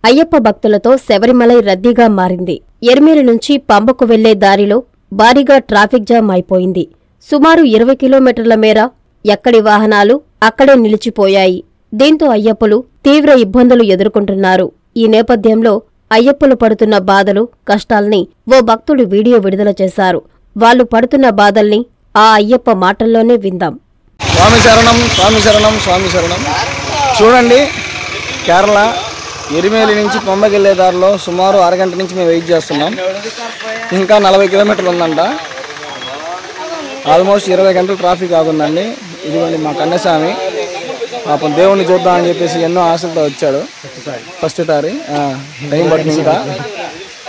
అయ్యప్ప భక్తులతో శబరిమలై రద్దీగా మారింది. ఎర్మేలి నుంచి పంబకు వెళ్లే దారిలో భారీగా ట్రాఫిక్ జామ్ అయిపోయింది. సుమారు 20 కిలోమీటర్ల మేర ఎక్కడి వాహనాలు అక్కడే నిలిచిపోయాయి. దీంతో అయ్యప్పలు తీవ్ర ఇబ్బందులు ఎదుర్కొంటున్నారు. ఈ నేపథ్యంలో అయ్యప్పలు పడుతున్న బాధలు, కష్టాల్ని ఓ భక్తుడు వీడియో విడుదల చేశారు. వాళ్లు పడుతున్న బాధల్ని ఆ అయ్యప్ప మాటల్లోనే విందాం. స్వామి శరణం, స్వామి శరణం, స్వామి శరణం. చూడండి, కేరళ ఎరిమేలి నుంచి పంబకెళ్లే దారిలో సుమారు అరగంట నుంచి మేము వెయిట్ చేస్తున్నాం. ఇంకా 40 కిలోమీటర్లు ఉందంట. ఆల్మోస్ట్ 20 గంటలు ట్రాఫిక్ ఆగుందండి. ఇదిగోండి మా కన్నస్వామి, పాపం దేవుణ్ణి చూద్దామని చెప్పేసి ఎన్నో ఆశలతో వచ్చాడు. ఫస్ట్ సారి టైం పట్టింది. ఇంకా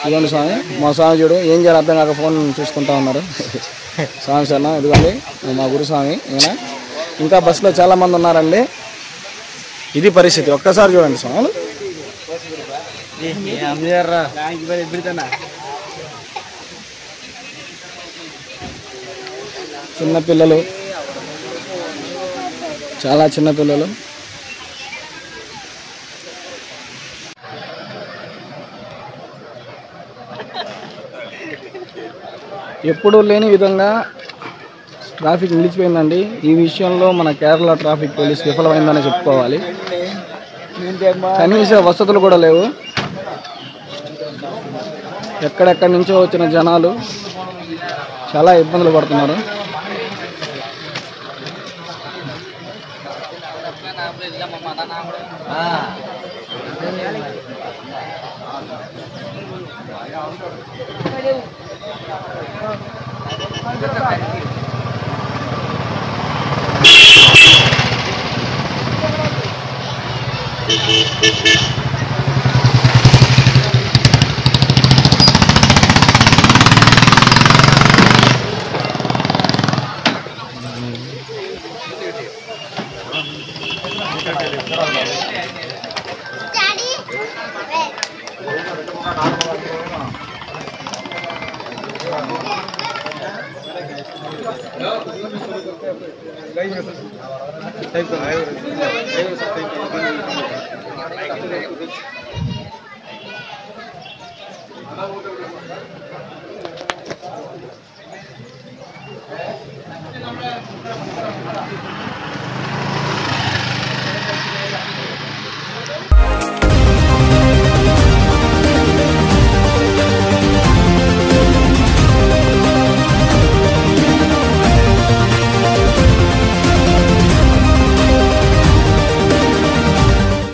ఇదిగోండి స్వామి, మా స్వామి చూడు ఏం చేయాలి అర్థం కాక ఫోన్ చూసుకుంటా ఉన్నారు. స్వామి శరణం. ఇదిగోండి మా గురుస్వామి ఈయన. ఇంకా బస్సులో చాలామంది ఉన్నారండి. ఇది పరిస్థితి, ఒక్కసారి చూడండి స్వామి. చిన్నపిల్లలు, చాలా చిన్నపిల్లలు. ఎప్పుడూ లేని విధంగా ట్రాఫిక్ నిలిచిపోయిందండి. ఈ విషయంలో మన కేరళ ట్రాఫిక్ పోలీస్ విఫలమైందని చెప్పుకోవాలి. కనీస వసతులు కూడా లేవు. ఎక్కడెక్కడి నుంచో వచ్చిన జనాలు చాలా ఇబ్బందులు పడుతున్నారు.